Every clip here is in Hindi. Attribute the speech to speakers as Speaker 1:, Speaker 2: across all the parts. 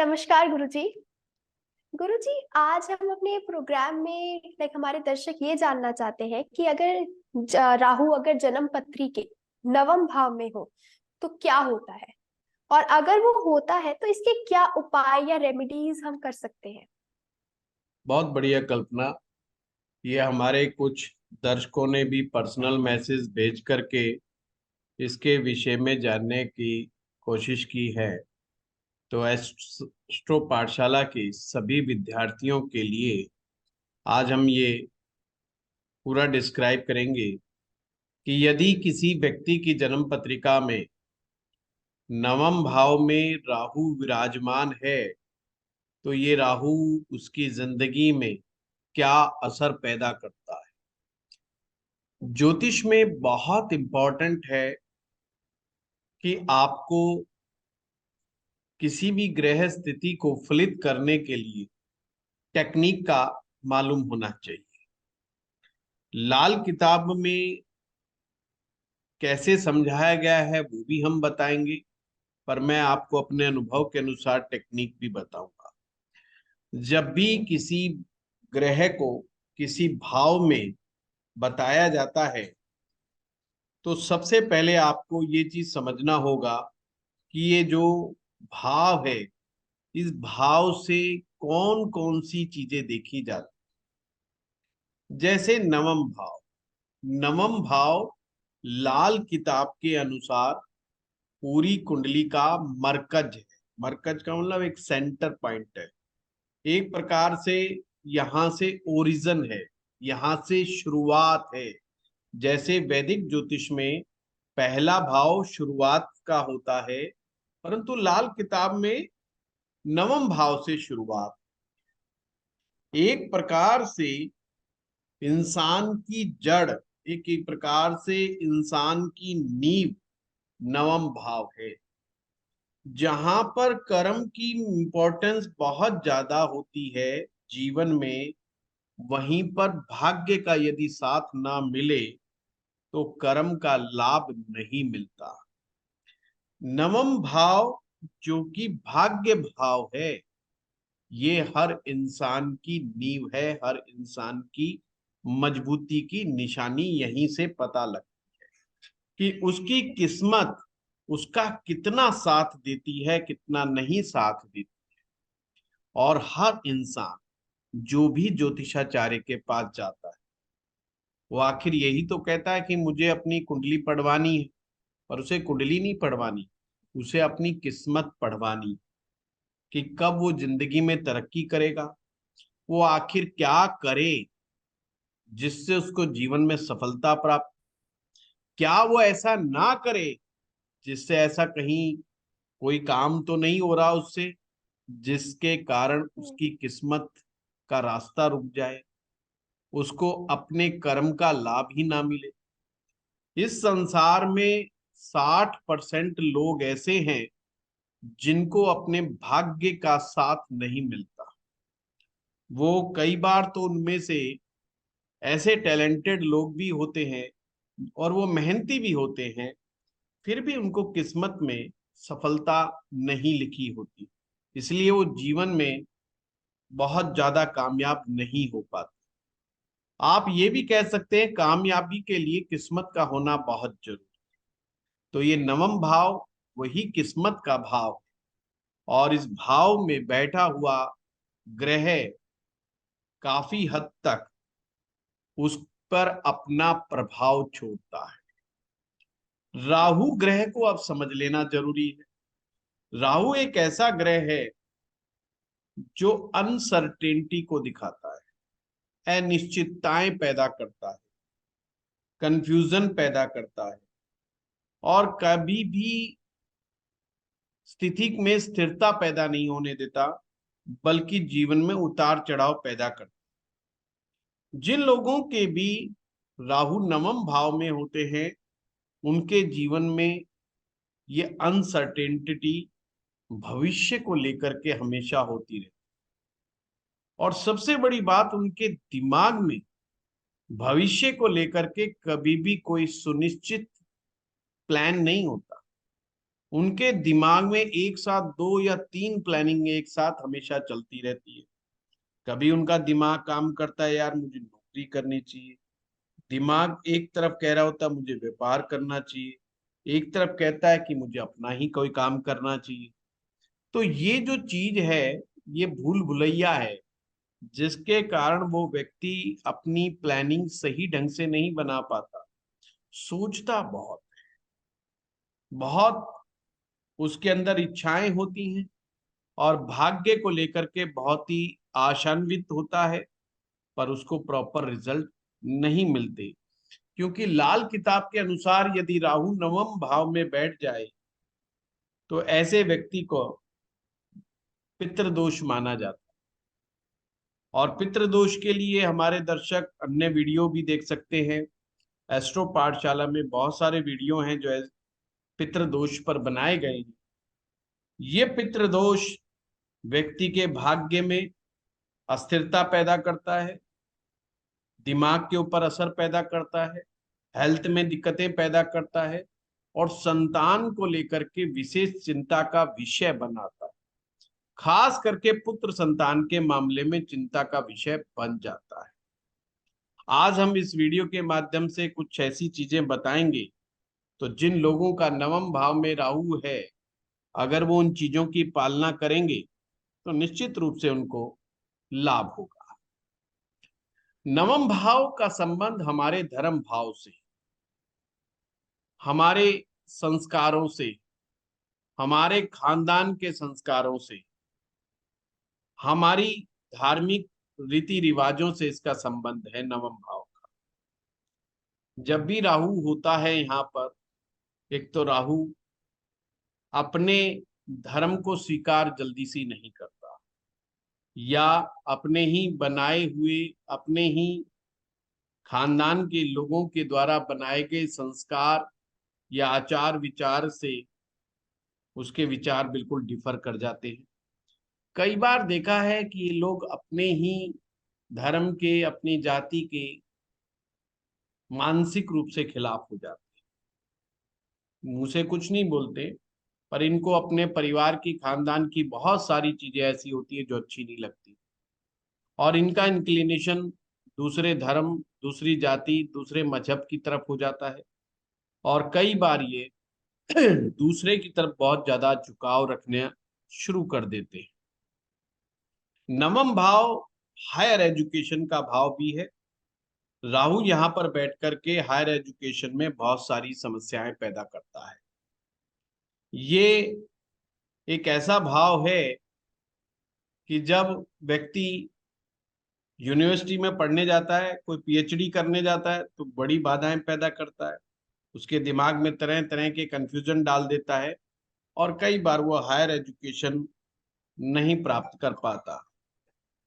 Speaker 1: नमस्कार गुरुजी। गुरुजी, आज हम अपने प्रोग्राम में हमारे दर्शक ये जानना चाहते हैं कि अगर राहु अगर जन्म पत्री के नवम भाव में हो तो क्या होता है, और अगर वो होता है तो इसके क्या उपाय या रेमेडीज हम कर सकते हैं।
Speaker 2: बहुत बढ़िया कल्पना। ये हमारे कुछ दर्शकों ने भी पर्सनल मैसेज भेज करके इसके विषय में जानने की कोशिश की है। तो एस्ट्रो पाठशाला के सभी विद्यार्थियों के लिए आज हम ये पूरा डिस्क्राइब करेंगे कि यदि किसी व्यक्ति की जन्म पत्रिका में नवम भाव में राहु विराजमान है तो ये राहु उसकी जिंदगी में क्या असर पैदा करता है। ज्योतिष में बहुत इंपॉर्टेंट है कि आपको किसी भी ग्रह स्थिति को फलित करने के लिए टेक्निक का मालूम होना चाहिए। लाल किताब में कैसे समझाया गया है वो भी हम बताएंगे, पर मैं आपको अपने अनुभव के अनुसार टेक्निक भी बताऊंगा। जब भी किसी ग्रह को किसी भाव में बताया जाता है तो सबसे पहले आपको ये चीज समझना होगा कि ये जो भाव है, इस भाव से कौन कौन सी चीजें देखी जाती। जैसे नवम भाव लाल किताब के अनुसार पूरी कुंडली का मरकज है। मरकज का मतलब एक सेंटर पॉइंट है, एक प्रकार से यहां से ओरिजिन है, यहां से शुरुआत है। जैसे वैदिक ज्योतिष में पहला भाव शुरुआत का होता है, परंतु लाल किताब में नवम भाव से शुरुआत। एक प्रकार से इंसान की जड़, एक प्रकार से इंसान की नींव नवम भाव है। जहां पर कर्म की इंपॉर्टेंस बहुत ज्यादा होती है जीवन में, वहीं पर भाग्य का यदि साथ ना मिले तो कर्म का लाभ नहीं मिलता। नवम भाव जो कि भाग्य भाव है, ये हर इंसान की नींव है, हर इंसान की मजबूती की निशानी यहीं से पता लगती है कि उसकी किस्मत उसका कितना साथ देती है, कितना नहीं साथ देती। और हर इंसान जो भी ज्योतिषाचार्य के पास जाता है वो आखिर यही तो कहता है कि मुझे अपनी कुंडली पढ़वानी है, पर उसे कुंडली नहीं पढ़वानी, उसे अपनी किस्मत पढ़वानी कि कब वो जिंदगी में तरक्की करेगा, वो आखिर क्या करे जिससे उसको जीवन में सफलता प्राप्त, क्या वो ऐसा ना करे जिससे ऐसा कहीं कोई काम तो नहीं हो रहा उससे जिसके कारण उसकी किस्मत का रास्ता रुक जाए, उसको अपने कर्म का लाभ ही ना मिले। इस संसार में 60% लोग ऐसे हैं जिनको अपने भाग्य का साथ नहीं मिलता। वो कई बार तो उनमें से ऐसे टैलेंटेड लोग भी होते हैं और वो मेहनती भी होते हैं, फिर भी उनको किस्मत में सफलता नहीं लिखी होती, इसलिए वो जीवन में बहुत ज्यादा कामयाब नहीं हो पाते। आप ये भी कह सकते हैं कामयाबी के लिए किस्मत का होना बहुत जरूरी। तो ये नवम भाव वही किस्मत का भाव है, और इस भाव में बैठा हुआ ग्रह काफी हद तक उस पर अपना प्रभाव छोड़ता है। राहु ग्रह को अब समझ लेना जरूरी है। राहु एक ऐसा ग्रह है जो अनसर्टेनिटी को दिखाता है, अनिश्चितताएं पैदा करता है, कंफ्यूजन पैदा करता है, और कभी भी स्थिति में स्थिरता पैदा नहीं होने देता, बल्कि जीवन में उतार चढ़ाव पैदा करता है। जिन लोगों के भी राहु नवम भाव में होते हैं उनके जीवन में ये अनसर्टेनिटी भविष्य को लेकर के हमेशा होती रहती, और सबसे बड़ी बात उनके दिमाग में भविष्य को लेकर के कभी भी कोई सुनिश्चित प्लान नहीं होता। उनके दिमाग में एक साथ 2 या 3 प्लानिंग एक साथ हमेशा चलती रहती है। कभी उनका दिमाग काम करता है, यार मुझे नौकरी करनी चाहिए। दिमाग एक तरफ कह रहा होता है मुझे व्यापार करना चाहिए, एक तरफ कहता है कि मुझे अपना ही कोई काम करना चाहिए। तो ये जो चीज है, ये भूल भुलैया है, जिसके कारण वो व्यक्ति अपनी प्लानिंग सही ढंग से नहीं बना पाता। सोचता बहुत, बहुत उसके अंदर इच्छाएं होती हैं, और भाग्य को लेकर के बहुत ही आशान्वित होता है, पर उसको प्रॉपर रिजल्ट नहीं मिलते। क्योंकि लाल किताब के अनुसार यदि राहु नवम भाव में बैठ जाए तो ऐसे व्यक्ति को पितृदोष माना जाता है। और पितृदोष के लिए हमारे दर्शक अन्य वीडियो भी देख सकते हैं। एस्ट्रो पाठशाला में बहुत सारे वीडियो हैं जो पितृदोष पर बनाए गए हैं। ये पितृदोष व्यक्ति के भाग्य में अस्थिरता पैदा करता है, दिमाग के ऊपर असर पैदा करता है, हेल्थ में दिक्कतें पैदा करता है, और संतान को लेकर के विशेष चिंता का विषय बनाता है। खास करके पुत्र संतान के मामले में चिंता का विषय बन जाता है। आज हम इस वीडियो के माध्यम से कुछ ऐसी चीजें बताएंगे, तो जिन लोगों का नवम भाव में राहु है, अगर वो उन चीजों की पालना करेंगे तो निश्चित रूप से उनको लाभ होगा। नवम भाव का संबंध हमारे धर्म भाव से, हमारे संस्कारों से, हमारे खानदान के संस्कारों से, हमारी धार्मिक रीति रिवाजों से इसका संबंध है नवम भाव का। जब भी राहु होता है यहाँ पर, एक तो राहु अपने धर्म को स्वीकार जल्दी से नहीं करता, या अपने ही बनाए हुए, अपने ही खानदान के लोगों के द्वारा बनाए गए संस्कार या आचार विचार से उसके विचार बिल्कुल डिफर कर जाते हैं। कई बार देखा है कि ये लोग अपने ही धर्म के, अपनी जाति के मानसिक रूप से खिलाफ हो जाते हैं। मुंह से कुछ नहीं बोलते, पर इनको अपने परिवार की, खानदान की बहुत सारी चीजें ऐसी होती है जो अच्छी नहीं लगती, और इनका इंक्लिनेशन दूसरे धर्म, दूसरी जाति, दूसरे मजहब की तरफ हो जाता है। और कई बार ये दूसरे की तरफ बहुत ज्यादा झुकाव रखने शुरू कर देते हैं। नवम भाव हायर एजुकेशन का भाव भी है। राहु यहाँ पर बैठ करके हायर एजुकेशन में बहुत सारी समस्याएं पैदा करता है। ये एक ऐसा भाव है कि जब व्यक्ति यूनिवर्सिटी में पढ़ने जाता है, कोई पीएचडी करने जाता है, तो बड़ी बाधाएं पैदा करता है, उसके दिमाग में तरह तरह के कंफ्यूजन डाल देता है, और कई बार वो हायर एजुकेशन नहीं प्राप्त कर पाता।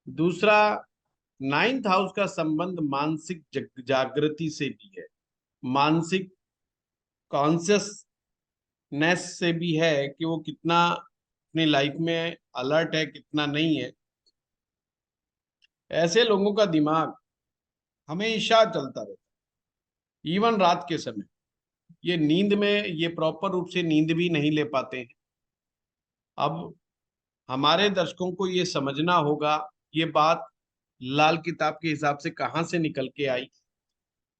Speaker 2: दूसरा, 9th हाउस का संबंध मानसिक जागृति से भी है, मानसिक कॉन्शियसनेस से भी है कि वो कितना अपनी लाइफ में अलर्ट है, कितना नहीं है। ऐसे लोगों का दिमाग हमेशा चलता रहता है, इवन रात के समय। ये नींद में, ये प्रॉपर रूप से नींद भी नहीं ले पाते हैं। अब हमारे दर्शकों को ये समझना होगा, ये बात लाल किताब के हिसाब से कहाँ से निकल के आई।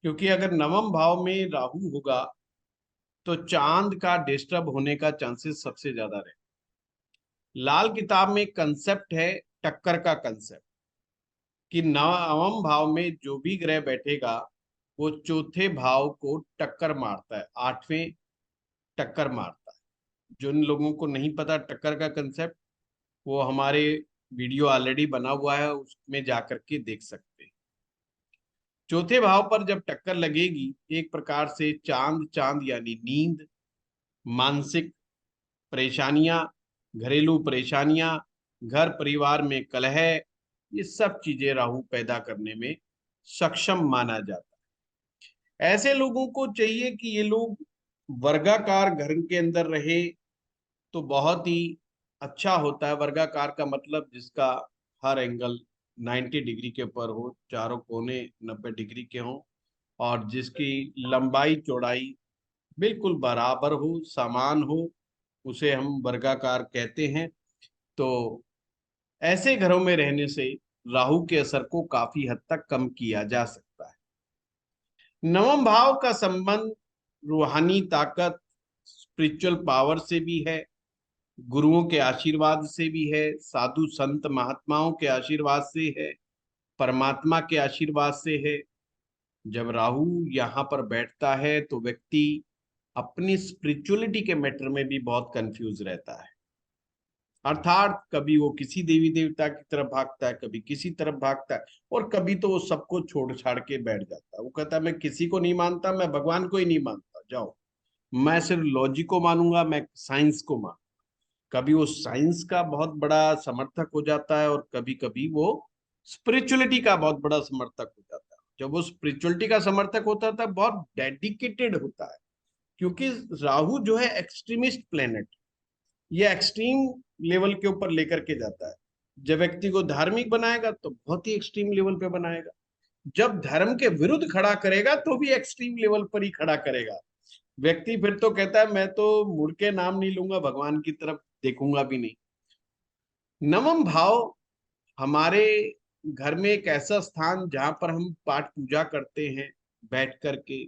Speaker 2: क्योंकि अगर नवम भाव में राहु होगा तो चांद का डिस्टर्ब होने का चांसेस सबसे ज्यादा रहे। लाल किताब में कंसेप्ट है टक्कर का कंसेप्ट, कि नवम भाव में जो भी ग्रह बैठेगा वो चौथे भाव को टक्कर मारता है, 8वें टक्कर मारता है। जिन लोगों को नहीं पता टक्कर का कंसेप्ट, वो हमारे वीडियो ऑलरेडी बना हुआ है, उसमें जाकर के देख सकते हैं। चौथे भाव पर जब टक्कर लगेगी, एक प्रकार से चांद, चांद यानी नींद, मानसिक परेशानियां, घरेलू परेशानियां, घर परिवार में कलह, ये सब चीजें राहु पैदा करने में सक्षम माना जाता है। ऐसे लोगों को चाहिए कि ये लोग वर्गाकार घर के अंदर रहे तो बहुत ही अच्छा होता है। वर्गाकार का मतलब जिसका हर एंगल 90 डिग्री के ऊपर हो, चारों कोने 90 डिग्री के हों, और जिसकी लंबाई चौड़ाई बिल्कुल बराबर हो, समान हो, उसे हम वर्गाकार कहते हैं। तो ऐसे घरों में रहने से राहु के असर को काफी हद तक कम किया जा सकता है। नवम भाव का संबंध रूहानी ताकत, स्पिरिचुअल पावर से भी है, गुरुओं के आशीर्वाद से भी है, साधु संत महात्माओं के आशीर्वाद से है, परमात्मा के आशीर्वाद से है। जब राहु यहाँ पर बैठता है तो व्यक्ति अपनी स्पिरिचुअलिटी के मैटर में भी बहुत कंफ्यूज रहता है। अर्थात कभी वो किसी देवी देवता की तरफ भागता है, कभी किसी तरफ भागता है, और कभी तो वो सबको छोड़ छाड़ के बैठ जाता है। वो कहता है मैं किसी को नहीं मानता, मैं भगवान को ही नहीं मानता, जाओ, मैं सिर्फ लॉजिक को मानूंगा, मैं साइंस को मान। कभी वो साइंस का बहुत बड़ा समर्थक हो जाता है और कभी कभी वो स्पिरिचुअलिटी का बहुत बड़ा समर्थक हो जाता है। जब वो स्पिरिचुअलिटी का समर्थक होता है तब बहुत डेडिकेटेड होता है, क्योंकि राहु जो है एक्सट्रीमिस्ट प्लेनेट, ये एक्सट्रीम लेवल के ऊपर लेकर के जाता है। जब व्यक्ति को धार्मिक बनाएगा तो बहुत ही एक्सट्रीम लेवल पे बनाएगा, जब धर्म के विरुद्ध खड़ा करेगा तो भी एक्सट्रीम लेवल पर ही खड़ा करेगा। व्यक्ति फिर तो कहता है मैं तो मुड़ के नाम नहीं लूंगा, भगवान की तरफ देखूंगा भी नहीं। नवम भाव हमारे घर में एक ऐसा स्थान जहां पर हम पाठ पूजा करते हैं बैठ करके,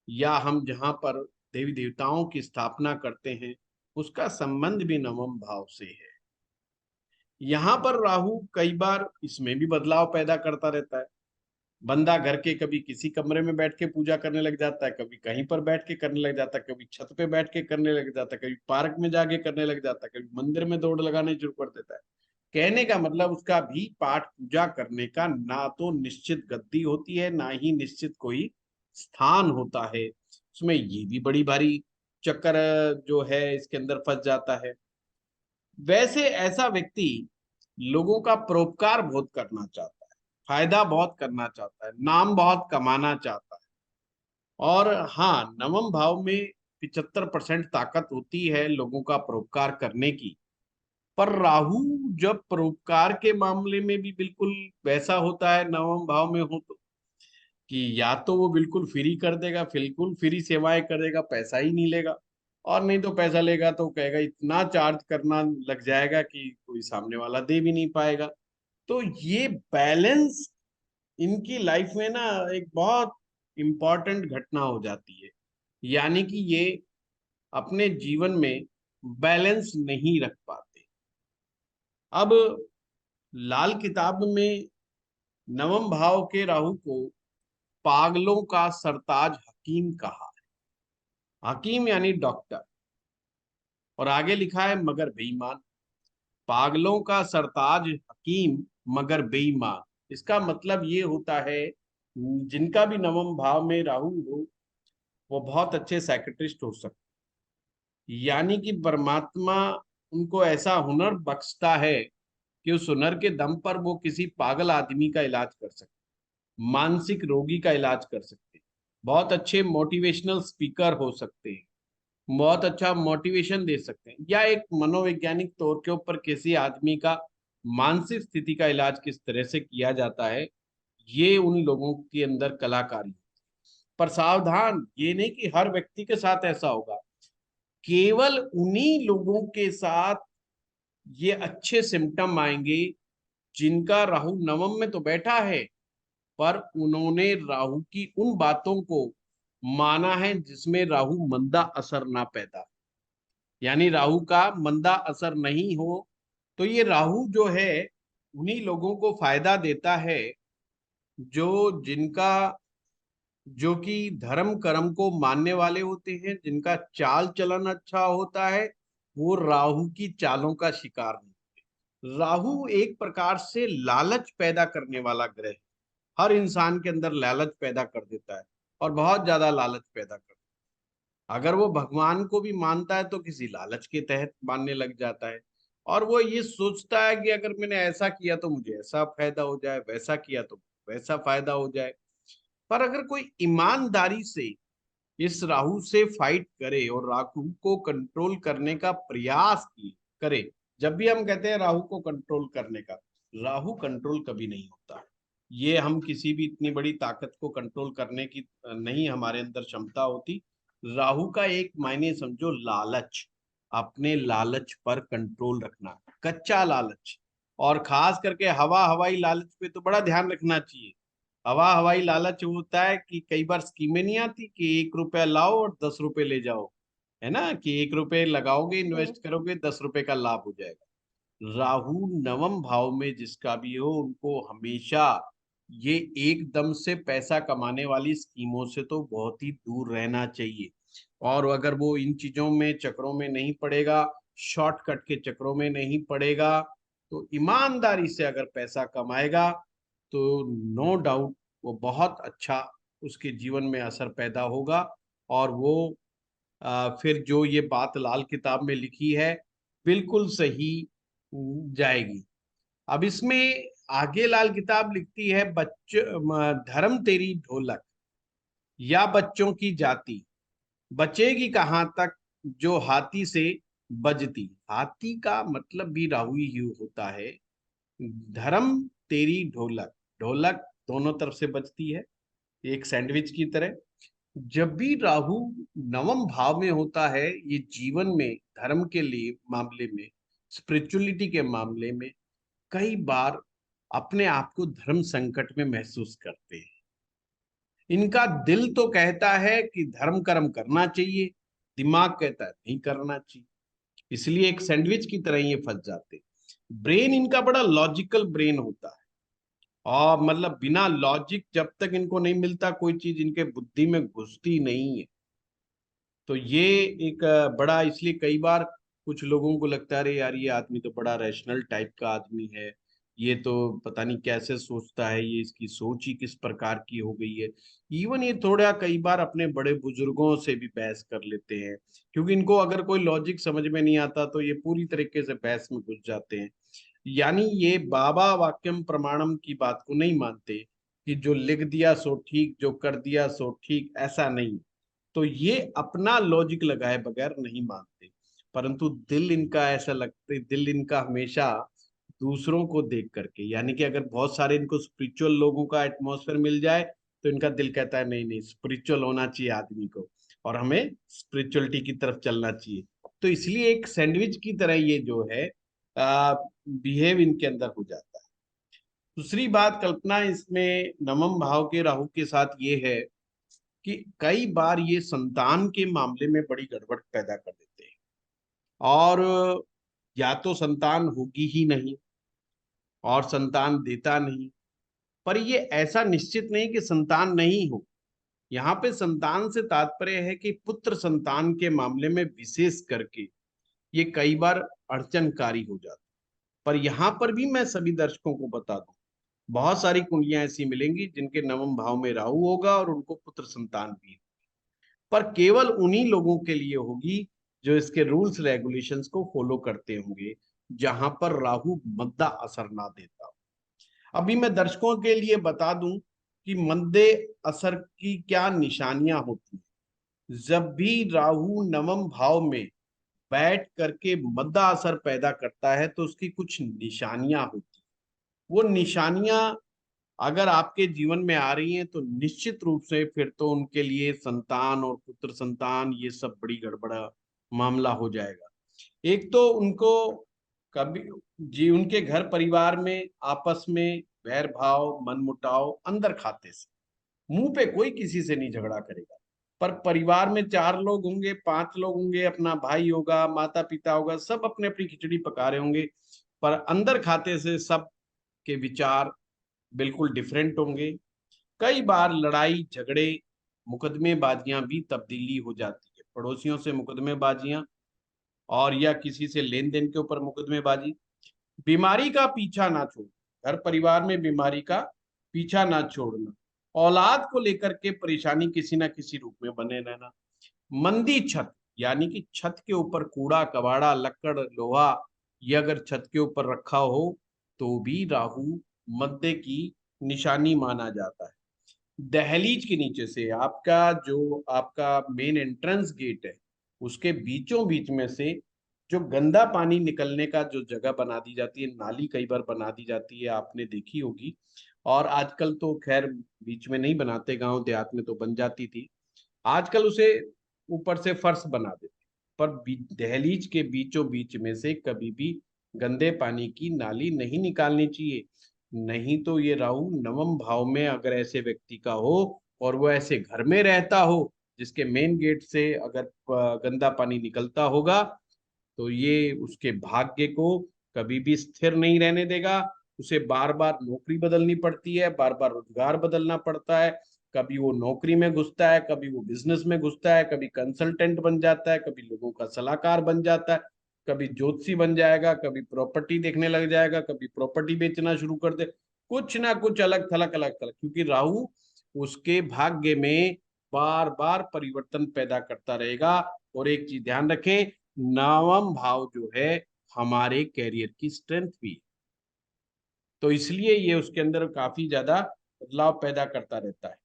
Speaker 2: या हम जहां पर देवी देवताओं की स्थापना करते हैं, उसका संबंध भी नवम भाव से है। यहाँ पर राहु कई बार इसमें भी बदलाव पैदा करता रहता है। बंदा घर के कभी किसी कमरे में बैठ के पूजा करने लग जाता है, कभी कहीं पर बैठ के करने लग जाता है, कभी छत पे बैठ के करने लग जाता है, कभी पार्क में जाके करने लग जाता है, कभी मंदिर में दौड़ लगाने शुरू कर देता है। कहने का मतलब उसका भी पाठ पूजा करने का ना तो निश्चित गद्दी होती है, ना ही निश्चित कोई स्थान होता है। उसमें ये भी बड़ी भारी चक्कर जो है इसके अंदर फंस जाता है। वैसे ऐसा व्यक्ति लोगों का परोपकार बहुत करना चाहता है, फायदा बहुत करना चाहता है, नाम बहुत कमाना चाहता है। और हाँ, नवम भाव में 75% ताकत होती है लोगों का परोपकार करने की। पर राहु जब परोपकार के मामले में भी बिल्कुल वैसा होता है नवम भाव में हो तो, कि या तो वो बिल्कुल फ्री कर देगा, बिल्कुल फ्री सेवाएं करेगा, पैसा ही नहीं लेगा, और नहीं तो पैसा लेगा तो कहेगा इतना चार्ज करना लग जाएगा कि कोई सामने वाला दे भी नहीं पाएगा। तो ये बैलेंस इनकी लाइफ में ना एक बहुत इंपॉर्टेंट घटना हो जाती है। यानी कि ये अपने जीवन में बैलेंस नहीं रख पाते। अब लाल किताब में नवम भाव के राहु को पागलों का सरताज हकीम कहा है। हकीम यानी डॉक्टर, और आगे लिखा है मगर बेईमान। पागलों का सरताज हकीम मगर बेईमान, इसका मतलब ये होता है जिनका भी नवम भाव में राहु हो वो बहुत अच्छे साइकियाट्रिस्ट हो सकते, यानी कि परमात्मा उनको ऐसा हुनर बख्शता है कि उस हुनर के दम पर वो किसी पागल आदमी का इलाज कर सकते, मानसिक रोगी का इलाज कर सकते, बहुत अच्छे मोटिवेशनल स्पीकर हो सकते हैं, बहुत अच्छा मोटिवेशन दे सकते हैं, या एक मनोवैज्ञानिक तौर के ऊपर किसी आदमी का मानसिक स्थिति का इलाज किस तरह से किया जाता है, ये उन लोगों के अंदर कलाकारी। पर सावधान, ये नहीं कि हर व्यक्ति के साथ ऐसा होगा, केवल उन्हीं लोगों के साथ ये अच्छे सिम्टम आएंगे जिनका राहु नवम में तो बैठा है, पर उन्होंने राहु की उन बातों को माना है जिसमें राहु मंदा असर ना पैदा, यानी राहु का मंदा असर नहीं हो। तो ये राहु जो है उन्हीं लोगों को फायदा देता है जो जिनका जो कि धर्म कर्म को मानने वाले होते हैं, जिनका चाल चलन अच्छा होता है, वो राहु की चालों का शिकार नहीं। राहु एक प्रकार से लालच पैदा करने वाला ग्रह है, हर इंसान के अंदर लालच पैदा कर देता है, और बहुत ज्यादा लालच पैदा कर देता है। अगर वो भगवान को भी मानता है तो किसी लालच के तहत मानने लग जाता है, और वो ये सोचता है कि अगर मैंने ऐसा किया तो मुझे ऐसा फायदा हो जाए, वैसा किया तो वैसा फायदा हो जाए। पर अगर कोई ईमानदारी से इस राहु से फाइट करे और राहु को कंट्रोल करने का प्रयास करे, जब भी हम कहते हैं राहु को कंट्रोल करने का, राहु कंट्रोल कभी नहीं होता। ये हम किसी भी इतनी बड़ी ताकत को कंट्रोल करने की नहीं हमारे अंदर क्षमता होती। राहु का एक मायने समझो लालच, अपने लालच पर कंट्रोल रखना, कच्चा लालच। और खास करके हवा हवाई लालच पे तो बड़ा ध्यान रखना चाहिए। हवा हवाई लालच होता है कि कई बार स्कीमें नहीं आती कि 1 रुपया लाओ और 10 रुपए ले जाओ, है ना, कि 1 रुपए लगाओगे,
Speaker 1: जी।
Speaker 2: इन्वेस्ट करोगे, 10 रुपए का लाभ हो जाएगा। राहु नवम भाव में जिसका भी हो, उनको हमेशा ये एकदम से पैसा कमाने वाली स्कीमों से तो बहुत ही दूर रहना चाहिए। और अगर वो इन चीजों में चक्रों में नहीं पड़ेगा, शॉर्टकट के चक्रों में नहीं पड़ेगा, तो ईमानदारी से अगर पैसा कमाएगा तो नो डाउट वो बहुत अच्छा उसके जीवन में असर पैदा होगा। और वो फिर जो ये बात लाल किताब में लिखी है बिल्कुल सही जाएगी। अब इसमें आगे लाल किताब लिखती है, धर्म तेरी ढोलक या बच्चों की जाति बचेगी कहाँ तक जो हाथी से बजती। हाथी का मतलब भी राहु ही होता है। धर्म तेरी ढोलक, ढोलक दोनों तरफ से बजती है, एक सैंडविच की तरह। जब भी राहु नवम भाव में होता है, ये जीवन में धर्म के लिए मामले में, स्पिरिचुअलिटी के मामले में कई बार अपने आप को धर्म संकट में महसूस करते हैं। इनका दिल तो कहता है कि धर्म कर्म करना चाहिए, दिमाग कहता है नहीं करना चाहिए, इसलिए एक सैंडविच की तरह ये फंस जाते हैं। ब्रेन इनका बड़ा लॉजिकल ब्रेन होता है, और मतलब बिना लॉजिक जब तक इनको नहीं मिलता कोई चीज इनके बुद्धि में घुसती नहीं है। तो ये एक बड़ा, इसलिए कई बार कुछ लोगों को लगता है अरे यार ये आदमी तो बड़ा रैशनल टाइप का आदमी है, ये तो पता नहीं कैसे सोचता है, ये इसकी सोच ही किस प्रकार की हो गई है। इवन ये थोड़ा कई बार अपने बड़े बुजुर्गों से भी बहस कर लेते हैं, क्योंकि इनको अगर कोई लॉजिक समझ में नहीं आता तो ये पूरी तरीके से बहस में घुस जाते हैं। यानी ये बाबा वाक्यम प्रमाणम की बात को नहीं मानते कि जो लिख दिया सो ठीक, जो कर दिया सो ठीक, ऐसा नहीं। तो ये अपना लॉजिक लगाए बगैर नहीं मानते, परंतु दिल इनका ऐसा लगता, दिल इनका हमेशा दूसरों को देख करके, यानी कि अगर बहुत सारे इनको स्पिरिचुअल लोगों का एटमॉस्फेयर मिल जाए तो इनका दिल कहता है नहीं नहीं, स्पिरिचुअल होना चाहिए आदमी को, और हमें स्पिरिचुअलिटी की तरफ चलना चाहिए। तो इसलिए एक सैंडविच की तरह ये जो है बिहेव इनके अंदर हो जाता है। दूसरी बात कल्पना इसमें नवम भाव के राहु के साथ ये है कि कई बार ये संतान के मामले में बड़ी गड़बड़ पैदा कर देते हैं, और या तो संतान होगी ही नहीं और संतान देता नहीं। पर ये ऐसा निश्चित नहीं कि संतान नहीं हो। यहाँ पे संतान से तात्पर्य है कि पुत्र संतान के मामले में विशेष करके ये कई बार अड़चनकारी हो जाता है। पर यहाँ पर भी मैं सभी दर्शकों को बता दूं, बहुत सारी कुंडलियां ऐसी मिलेंगी जिनके नवम भाव में राहु होगा और उनको पुत्र संतान भी, पर केवल उन्हीं लोगों के लिए होगी जो इसके रूल्स रेगुलेशंस को फॉलो करते होंगे, जहां पर राहु मद्दा असर ना देता हो। अभी मैं दर्शकों के लिए बता दूं कि मंदे असर की क्या निशानियां होती हैं। जब भी राहु नवम भाव में बैठ करके मद्दा असर पैदा करता है तो उसकी कुछ निशानियां होती हैं। वो निशानियां अगर आपके जीवन में आ रही हैं तो निश्चित रूप से फिर तो उनके लिए संतान और पुत्र संतान ये सब बड़ी गड़बड़ा मामला हो जाएगा। एक तो उनको कभी जी उनके घर परिवार में आपस में वैर भाव मनमुटाव अंदर खाते से, मुंह पे कोई किसी से नहीं झगड़ा करेगा, पर परिवार में 4 लोग होंगे, 5 लोग होंगे, अपना भाई होगा, माता पिता होगा, सब अपने अपनी खिचड़ी पका रहे होंगे, पर अंदर खाते से सब के विचार बिल्कुल डिफरेंट होंगे। कई बार लड़ाई झगड़े मुकदमेबाजियां भी तब्दीली हो जाती है, पड़ोसियों से मुकदमेबाजियां, और या किसी से लेन देन के ऊपर मुकदमेबाजी। बीमारी का पीछा ना छोड़, घर परिवार में बीमारी का पीछा ना छोड़ना, औलाद को लेकर के परेशानी किसी ना किसी रूप में बने रहना। मंदी छत, यानी कि छत के ऊपर कूड़ा कबाड़ा लकड़ लोहा ये अगर छत के ऊपर रखा हो तो भी राहु मद्दे की निशानी माना जाता है। दहलीज के नीचे से आपका जो आपका मेन एंट्रेंस गेट है उसके बीचों बीच में से जो गंदा पानी निकलने का जो जगह बना दी जाती है, नाली कई बार बना दी जाती है, आपने देखी होगी। और आजकल तो खैर बीच में नहीं बनाते, गांव देहात में तो बन जाती थी, आजकल उसे ऊपर से फर्श बना देते। पर दहलीज के बीचों बीच में से कभी भी गंदे पानी की नाली नहीं निकालनी चाहिए। नहीं तो ये राहु नवम भाव में अगर ऐसे व्यक्ति का हो और वो ऐसे घर में रहता हो जिसके मेन गेट से अगर गंदा पानी निकलता होगा, तो ये उसके भाग्य को कभी भी स्थिर नहीं रहने देगा। उसे बार बार नौकरी बदलनी पड़ती है, बार बार रोजगार बदलना पड़ता है। कभी वो नौकरी में घुसता है, कभी वो बिजनेस में घुसता है, कभी कंसल्टेंट बन जाता है, कभी लोगों का सलाहकार बन जाता है, कभी ज्योतिषी बन जाएगा, कभी प्रॉपर्टी देखने लग जाएगा, कभी प्रॉपर्टी बेचना शुरू कर दे। कुछ ना कुछ अलग थलग अलग थलग, क्योंकि राहु उसके भाग्य में बार बार परिवर्तन पैदा करता रहेगा। और एक चीज ध्यान रखें, नवम भाव जो है हमारे कैरियर की स्ट्रेंथ भी है, तो इसलिए ये उसके अंदर काफी ज्यादा बदलाव पैदा करता रहता है।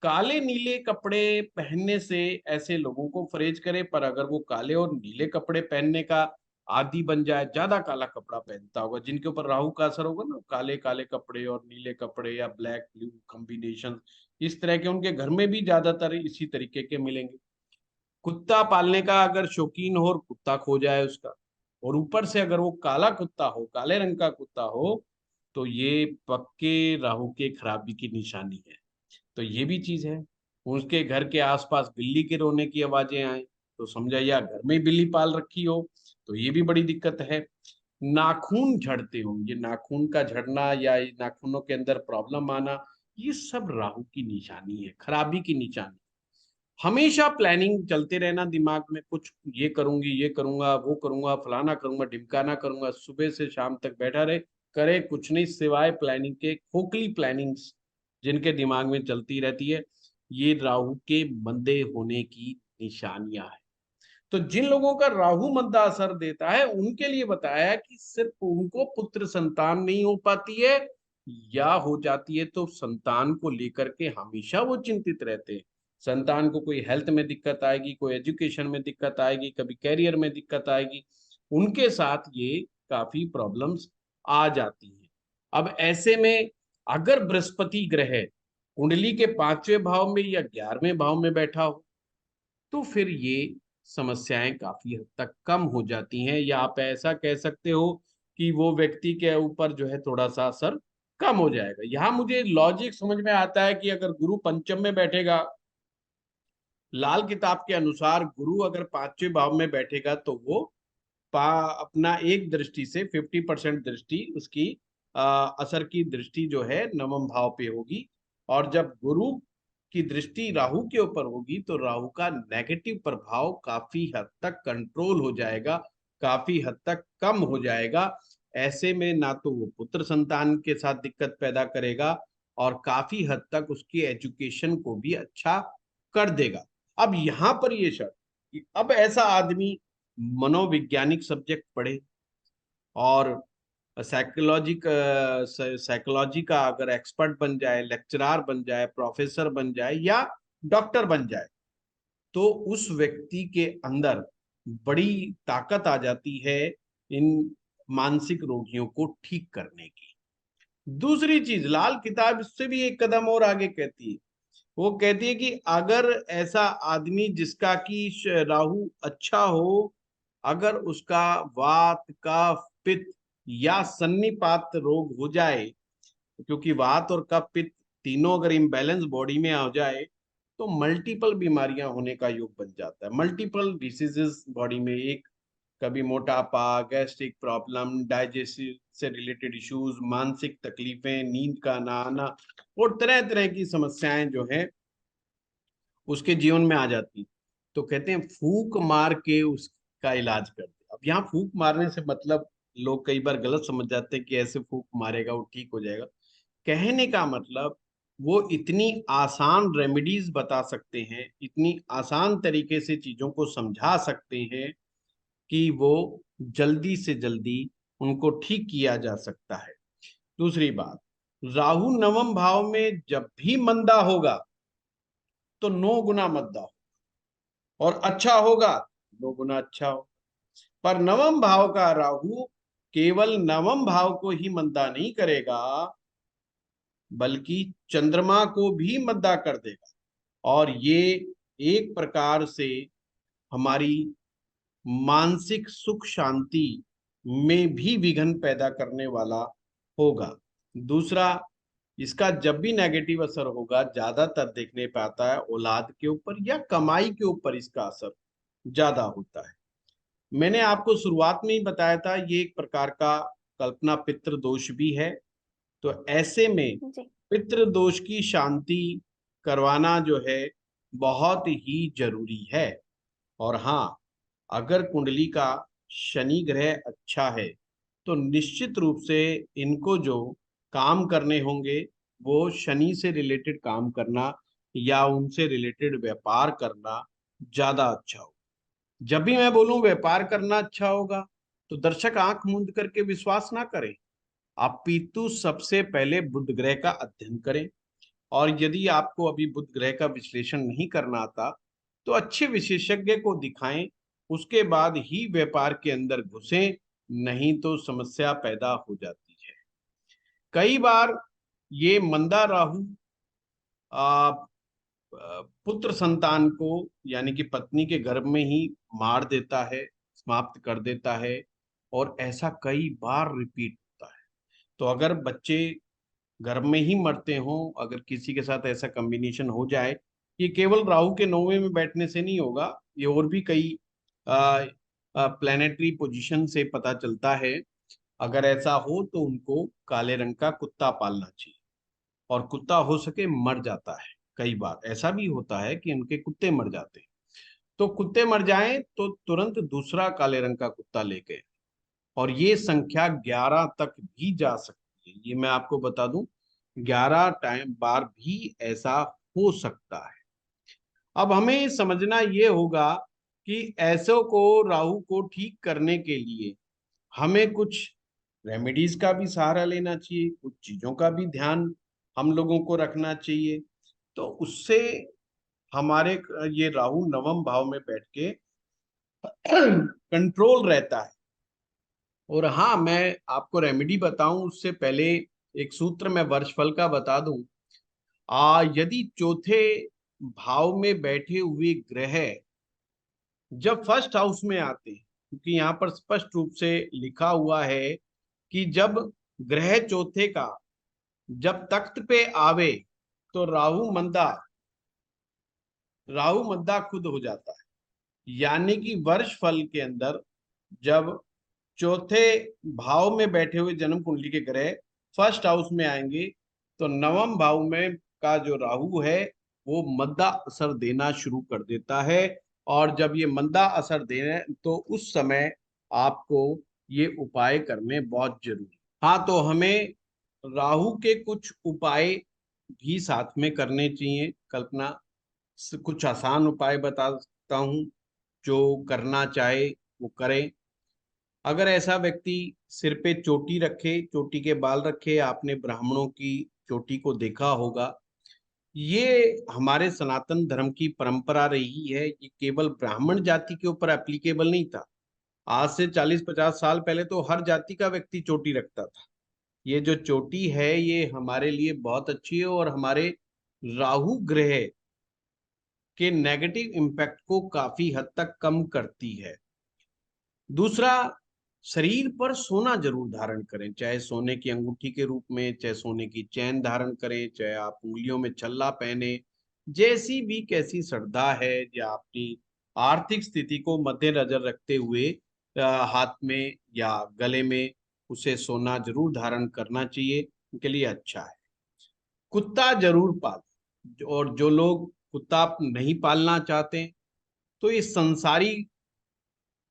Speaker 2: काले नीले कपड़े पहनने से ऐसे लोगों को परहेज करें, पर अगर वो काले और नीले कपड़े पहनने का आदी बन जाए, ज्यादा काला कपड़ा पहनता होगा, जिनके ऊपर राहु का असर होगा ना, काले काले कपड़े और नीले कपड़े या ब्लैक ब्लू कॉम्बिनेशन, इस तरह के उनके घर में भी ज्यादातर इसी तरीके के मिलेंगे। कुत्ता पालने का अगर शौकीन हो और कुत्ता खो जाए उसका, और ऊपर से अगर वो काला कुत्ता हो, काले रंग का कुत्ता हो, तो ये पक्के राहु के खराबी की निशानी है। तो ये भी चीज है। उसके घर के आसपास बिल्ली के रोने की आवाजें आए, तो समझा, या घर में बिल्ली पाल रखी हो, तो ये भी बड़ी दिक्कत है। नाखून झड़ते हो, ये नाखून का झड़ना या ये नाखूनों के अंदर प्रॉब्लम आना, ये सब राहु की निशानी है, खराबी की निशानी। हमेशा प्लानिंग चलते रहना दिमाग में, कुछ ये करूंगी, ये करूंगा, वो करूंगा, फलाना करूंगा, ढिमकाना करूंगा, सुबह से शाम तक बैठा रहे, करे कुछ नहीं सिवाय प्लानिंग के, खोखली प्लानिंग्स जिनके दिमाग में चलती रहती है, ये राहु के मंदे होने की निशानियां हैं। तो जिन लोगों का राहु मंदा असर देता है उनके लिए बताया कि सिर्फ उनको पुत्र संतान नहीं हो पाती है, या हो जाती है तो संतान को लेकर के हमेशा वो चिंतित रहते हैं। संतान को कोई हेल्थ में दिक्कत आएगी, कोई एजुकेशन में दिक्कत आएगी, कभी कैरियर में दिक्कत आएगी, उनके साथ ये काफी प्रॉब्लम्स आ जाती हैं। अब ऐसे में अगर बृहस्पति ग्रह कुंडली के 5वें भाव में या 11वें भाव में बैठा हो, तो फिर ये समस्याएं काफी हद तक कम हो जाती हैं, या आप ऐसा कह सकते हो कि वो व्यक्ति के ऊपर जो है थोड़ा सा असर कम हो जाएगा। यहाँ मुझे लॉजिक समझ में आता है कि अगर गुरु पंचम में बैठेगा, लाल किताब के अनुसार गुरु अगर 5वें भाव में बैठेगा, तो वो अपना एक दृष्टि से 50% दृष्टि उसकी असर की दृष्टि जो है नवम भाव पे होगी। और जब गुरु की दृष्टि राहु के ऊपर होगी, तो राहु का नेगेटिव प्रभाव काफी हद तक कंट्रोल हो जाएगा, काफी हद तक कम हो जाएगा। ऐसे में ना तो वो पुत्र संतान के साथ दिक्कत पैदा करेगा, और काफी हद तक उसकी एजुकेशन को भी अच्छा कर देगा। अब यहाँ पर ये शर्त कि अब ऐसा आदमी मनोवैज्ञानिक सब्जेक्ट पढ़े और साइकोलॉजी का अगर एक्सपर्ट बन जाए, लेक्चरर बन जाए, प्रोफेसर बन जाए, या डॉक्टर बन जाए, तो उस व्यक्ति के अंदर बड़ी ताकत आ जाती है इन मानसिक रोगियों को ठीक करने की। दूसरी चीज, लाल किताब इससे भी एक कदम और आगे कहती है। वो कहती है कि अगर ऐसा आदमी जिसका कि राहु अच्छा हो, अगर उसका वात का पित्त या सन्निपात रोग हो जाए, क्योंकि वात और कफ पित्त तीनों अगर इम्बैलेंस बॉडी में आ जाए, तो मल्टीपल बीमारियां होने का योग बन जाता है। मल्टीपल डिसीजेस बॉडी में, एक कभी मोटापा, गैस्ट्रिक प्रॉब्लम, डाइजेस्टिव से रिलेटेड इश्यूज, मानसिक तकलीफें, नींद का ना आना, और तरह तरह की समस्याएं जो है उसके जीवन में आ जाती। तो कहते हैं फूक मार के उसका इलाज कर दे। अब यहाँ फूक मारने से मतलब लोग कई बार गलत समझ जाते हैं कि ऐसे फूक मारेगा वो ठीक हो जाएगा। कहने का मतलब वो इतनी आसान रेमेडीज बता सकते हैं, इतनी आसान तरीके से चीजों को समझा सकते हैं कि वो जल्दी से जल्दी उनको ठीक किया जा सकता है। दूसरी बात, राहु नवम भाव में जब भी मंदा होगा, तो 9 गुना मंदा हो, और अच्छा होगा 9 गुना अच्छा हो। पर नवम भाव का राहु केवल नवम भाव को ही मंदा नहीं करेगा, बल्कि चंद्रमा को भी मंदा कर देगा। और ये एक प्रकार से हमारी मानसिक सुख शांति में भी विघ्न पैदा करने वाला होगा। दूसरा, इसका जब भी नेगेटिव असर होगा ज्यादातर देखने पे आता है औलाद के ऊपर या कमाई के ऊपर इसका असर ज्यादा होता है। मैंने आपको शुरुआत में ही बताया था ये एक प्रकार का कल्पना पितृ दोष भी है। तो ऐसे में
Speaker 1: जी।
Speaker 2: पितृ दोष की शांति करवाना जो है बहुत ही जरूरी है। और हाँ, अगर कुंडली का शनि ग्रह अच्छा है तो निश्चित रूप से इनको जो काम करने होंगे वो शनि से रिलेटेड काम करना या उनसे रिलेटेड व्यापार करना ज्यादा अच्छा हो। जब भी मैं बोलूं व्यापार करना अच्छा होगा तो दर्शक आंख मूंद करके विश्वास ना करें, अपितु सबसे पहले बुध ग्रह का अध्ययन करें। और यदि आपको अभी बुध ग्रह का विश्लेषण नहीं करना आता तो अच्छे विशेषज्ञ को दिखाएं, उसके बाद ही व्यापार के अंदर घुसें, नहीं तो समस्या पैदा हो जाती है। कई बार ये मंदा राहु आ, पुत्र संतान को यानी कि पत्नी के गर्भ में ही मार देता है, समाप्त कर देता है, और ऐसा कई बार रिपीट होता है। तो अगर बच्चे घर में ही मरते हो, अगर किसी के साथ ऐसा कॉम्बिनेशन हो जाए, ये केवल राहु के 9वें में बैठने से नहीं होगा, ये और भी कई प्लैनेटरी पोजीशन से पता चलता है। अगर ऐसा हो तो उनको काले रंग का कुत्ता पालना चाहिए, और कुत्ता हो सके मर जाता है, कई बार ऐसा भी होता है कि उनके कुत्ते मर जाते हैं। तो कुत्ते मर जाएं तो तुरंत दूसरा काले रंग का कुत्ता लेके, और ये संख्या 11 तक भी जा सकती है। ये मैं आपको बता दूं, 11 टाइम बार भी ऐसा हो सकता है। अब हमें समझना ये होगा कि ऐसों को, राहु को ठीक करने के लिए हमें कुछ रेमेडीज का भी सहारा लेना चाहिए, कुछ चीजों का भी ध्यान हम लोगों को रखना चाहिए। तो उससे हमारे ये राहु नवम भाव में बैठ के कंट्रोल रहता है। और हाँ, मैं आपको रेमेडी बताऊं उससे पहले एक सूत्र मैं वर्षफल का बता दूं। यदि चौथे भाव में बैठे हुए ग्रह जब फर्स्ट हाउस में आते हैं, क्योंकि यहाँ पर स्पष्ट रूप से लिखा हुआ है कि जब ग्रह चौथे का जब तख्त पे आवे तो राहु मंदा खुद हो जाता है। यानी कि वर्ष फल के अंदर जब चौथे भाव में बैठे हुए जन्म कुंडली के ग्रह फर्स्ट हाउस में आएंगे तो नवम भाव में का जो राहु है वो मंदा असर देना शुरू कर देता है। और जब ये मंदा असर दे रहे हैं तो उस समय आपको ये उपाय करने बहुत जरूरी। हाँ, तो हमें राहु के कुछ उपाय भी साथ में करने चाहिए। कल्पना, कुछ आसान उपाय बता सकता हूँ, जो करना चाहे वो करें। अगर ऐसा व्यक्ति सिर पे चोटी रखे, चोटी के बाल रखे, आपने ब्राह्मणों की चोटी को देखा होगा, ये हमारे सनातन धर्म की परंपरा रही है। ये केवल ब्राह्मण जाति के ऊपर एप्लीकेबल नहीं था। आज से 40-50 साल पहले तो हर जाति का व्यक्ति चोटी रखता था। ये जो चोटी है ये हमारे लिए बहुत अच्छी है और हमारे राहु ग्रह के नेगेटिव इम्पैक्ट को काफी हद तक कम करती है। दूसरा, शरीर पर सोना जरूर धारण करें, चाहे सोने की अंगूठी के रूप में, चाहे सोने की चैन धारण करें, चाहे आप उंगलियों में छल्ला पहने, जैसी भी कैसी श्रद्धा है, या अपनी आर्थिक स्थिति को मद्देनजर रखते हुए हाथ में या गले में उसे सोना जरूर धारण करना चाहिए, उनके लिए अच्छा है। कुत्ता जरूर पालें, और जो लोग कुत्ता नहीं पालना चाहते तो इस संसारी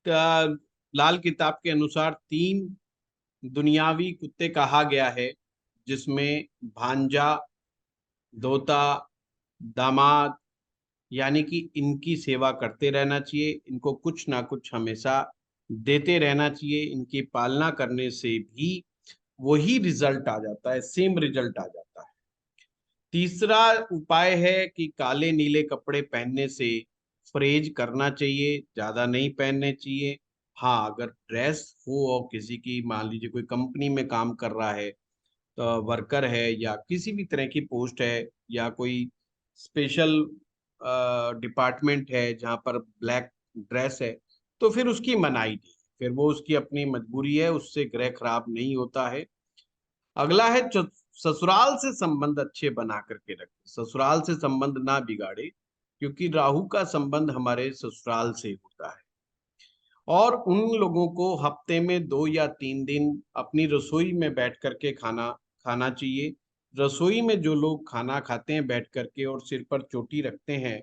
Speaker 2: लाल किताब के अनुसार 3 दुनियावी कुत्ते कहा गया है, जिसमें भांजा, दोता, दामाद, यानी कि इनकी सेवा करते रहना चाहिए, इनको कुछ ना कुछ हमेशा देते रहना चाहिए। इनकी पालना करने से भी वही रिजल्ट आ जाता है, सेम रिजल्ट आ जाता है। तीसरा उपाय है कि काले नीले कपड़े पहनने से परहेज करना चाहिए, ज्यादा नहीं पहनने चाहिए। हाँ, अगर ड्रेस हो और किसी की, मान लीजिए कोई कंपनी में काम कर रहा है, तो वर्कर है या किसी भी तरह की पोस्ट है, या कोई स्पेशल डिपार्टमेंट है जहाँ पर ब्लैक ड्रेस है, तो फिर उसकी मनाही नहीं, फिर वो उसकी अपनी मजबूरी है, उससे ग्रह खराब नहीं होता है। अगला है ससुराल से संबंध अच्छे बना करके रखे, ससुराल से संबंध ना बिगाड़े, क्योंकि राहु का संबंध हमारे ससुराल से होता है। और उन लोगों को हफ्ते में 2 या 3 दिन अपनी रसोई में बैठ करके खाना खाना चाहिए। रसोई में जो लोग खाना खाते हैं बैठ करके और सिर पर चोटी रखते हैं,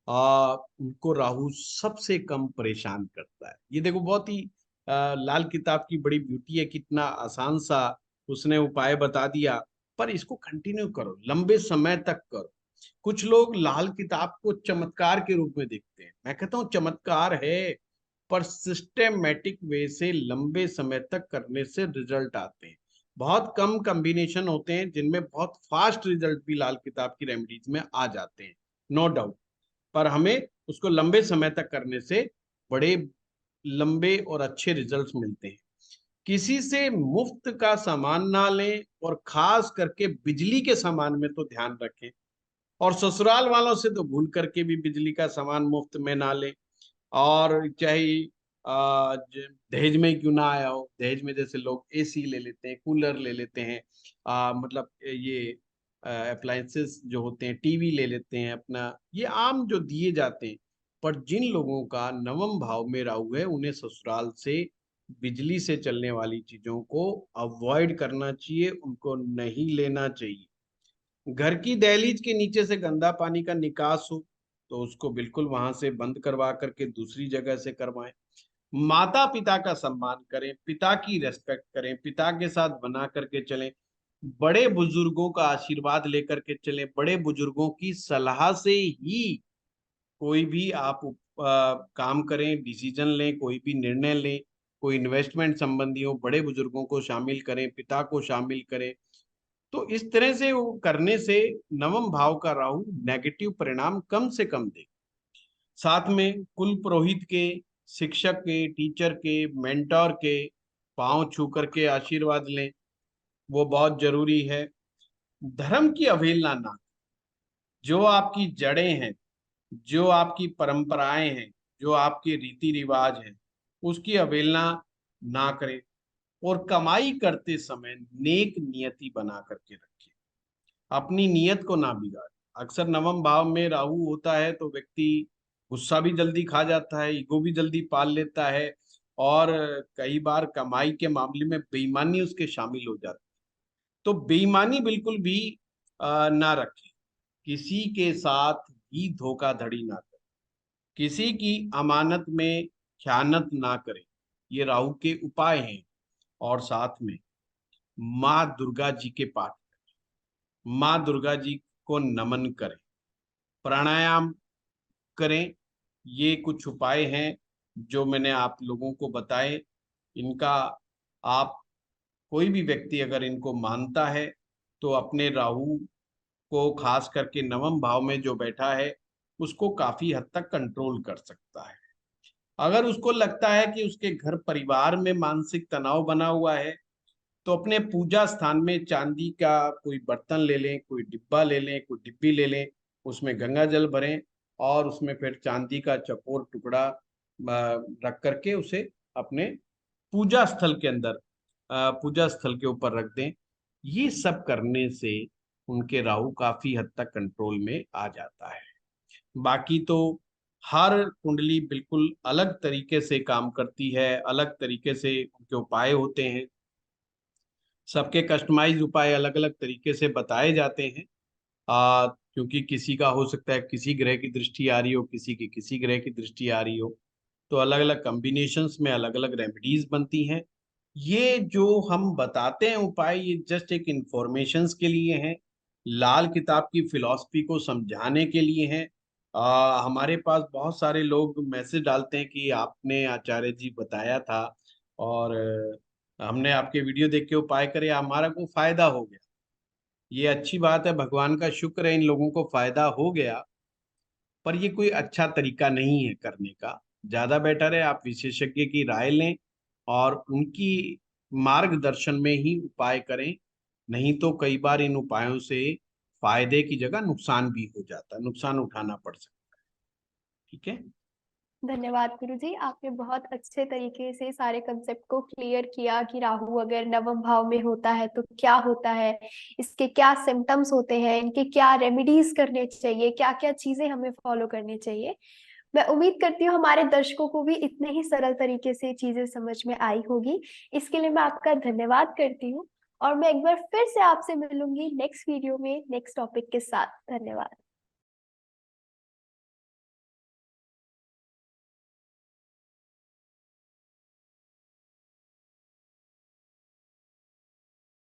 Speaker 2: उनको राहु सबसे कम परेशान करता है। ये देखो बहुत ही लाल किताब की बड़ी ब्यूटी है, कितना आसान सा उसने उपाय बता दिया। पर इसको कंटिन्यू करो, लंबे समय तक करो। कुछ लोग लाल किताब को चमत्कार के रूप में देखते हैं, मैं कहता हूँ चमत्कार है, पर सिस्टेमेटिक वे से लंबे समय तक करने से रिजल्ट आते हैं। बहुत कम कॉम्बिनेशन होते हैं जिनमें बहुत फास्ट रिजल्ट भी लाल किताब की रेमेडीज में आ जाते हैं, नो डाउट। पर हमें उसको लंबे समय तक करने से बड़े लंबे और अच्छे रिजल्ट्स मिलते हैं। किसी से मुफ्त का सामान ना लें, और खास करके बिजली के सामान में तो ध्यान रखें। और ससुराल वालों से तो भूल करके भी बिजली का सामान मुफ्त में ना लें। और चाहे दहेज में क्यों ना आया हो, दहेज में जैसे लोग एसी ले लेते हैं, कूलर ले लेते हैं, मतलब ये अप्लायंसेस जो होते हैं, टीवी ले लेते हैं अपना, ये आम जो दिए जाते हैं। पर जिन लोगों का नवम भाव में राहु है, उन्हें ससुराल से बिजली से चलने वाली चीजों को अवॉइड करना चाहिए, उनको नहीं लेना चाहिए। घर की दहलीज के नीचे से गंदा पानी का निकास हो तो उसको बिल्कुल वहां से बंद करवा करके दूसरी जगह से करवाएं। माता पिता का सम्मान करें, पिता की रेस्पेक्ट करें, पिता के साथ बना करके चलें, बड़े बुजुर्गों का आशीर्वाद लेकर के चलें, बड़े बुजुर्गों की सलाह से ही कोई भी आप काम करें, डिसीजन लें, कोई भी निर्णय लें, कोई इन्वेस्टमेंट संबंधी हो, बड़े बुजुर्गों को शामिल करें, पिता को शामिल करें। तो इस तरह से वो करने से नवम भाव का राहु नेगेटिव परिणाम कम से कम दे। साथ में कुल पुरोहित के, शिक्षक के, टीचर के, मेंटोर के पांव छू करके आशीर्वाद लें, वो बहुत जरूरी है। धर्म की अवहेलना ना, जो आपकी जड़ें हैं, जो आपकी परंपराएं हैं, जो आपके रीति रिवाज हैं, उसकी अवहेलना ना करें। और कमाई करते समय नेक नियति बना करके रखें, अपनी नियत को ना बिगाड़े। अक्सर नवम भाव में राहु होता है तो व्यक्ति गुस्सा भी जल्दी खा जाता है, ईगो भी जल्दी पाल लेता है, और कई बार कमाई के मामले में बेईमानी उसके शामिल हो जाती है। तो बेईमानी बिल्कुल भी ना रखें, किसी के साथ भी धोखाधड़ी ना करें, किसी की अमानत में खयानत ना करें। ये राहु के उपाय हैं। और साथ में माँ दुर्गा जी के पाठ, माँ दुर्गा जी को नमन करें, प्राणायाम करें। ये कुछ उपाय हैं जो मैंने आप लोगों को बताए। इनका आप, कोई भी व्यक्ति अगर इनको मानता है तो अपने राहु को, खास करके नवम भाव में जो बैठा है, उसको काफी हद तक कंट्रोल कर सकता है। अगर उसको लगता है कि उसके घर परिवार में मानसिक तनाव बना हुआ है, तो अपने पूजा स्थान में चांदी का कोई बर्तन ले लें, कोई डिब्बा ले लें, कोई डिब्बी ले लें, उसमें गंगा जल भरें, और उसमें फिर चांदी का चकोर टुकड़ा रख करके उसे अपने पूजा स्थल के अंदर, पूजा स्थल के ऊपर रख दें। ये सब करने से उनके राहु काफी हद तक कंट्रोल में आ जाता है। बाकी तो हर कुंडली बिल्कुल अलग तरीके से काम करती है, अलग तरीके से उनके उपाय होते हैं, सबके कस्टमाइज उपाय अलग अलग तरीके से बताए जाते हैं। क्योंकि किसी का हो सकता है किसी ग्रह की दृष्टि आ रही हो, किसी की किसी ग्रह की दृष्टि आ रही हो, तो अलग अलग कॉम्बिनेशंस में अलग अलग रेमेडीज बनती हैं। ये जो हम बताते हैं उपाय, ये जस्ट एक इंफॉर्मेशंस के लिए हैं, लाल किताब की फिलॉसफी को समझाने के लिए हैं। हमारे पास बहुत सारे लोग मैसेज डालते हैं कि आपने आचार्य जी बताया था, और हमने आपके वीडियो देख के उपाय करे, हमारा को फायदा हो गया। ये अच्छी बात है, भगवान का शुक्र है इन लोगों को फायदा हो गया। पर ये कोई अच्छा तरीका नहीं है करने का। ज्यादा बेटर है आप विशेषज्ञ की राय लें और उनकी मार्गदर्शन में ही उपाय करें। नहीं तो कई बार इन उपायों से फायदे की जगह नुकसान भी हो जाता है, नुकसान उठाना पड़ सकता है। ठीक है।
Speaker 1: धन्यवाद गुरुजी, आपने बहुत अच्छे तरीके से सारे कंसेप्ट को क्लियर किया कि राहु अगर नवम भाव में होता है तो क्या होता है, इसके क्या सिम्टम्स होते हैं, इनके क्या रेमेडीज करने चाहिए, क्या क्या चीजें हमें फॉलो करनी चाहिए। मैं उम्मीद करती हूँ हमारे दर्शकों को भी इतने ही सरल तरीके से चीजें समझ में आई होगी। इसके लिए मैं आपका धन्यवाद करती हूँ, और मैं एक बार फिर से आपसे मिलूंगी नेक्स्ट वीडियो में नेक्स्ट टॉपिक के साथ। धन्यवाद।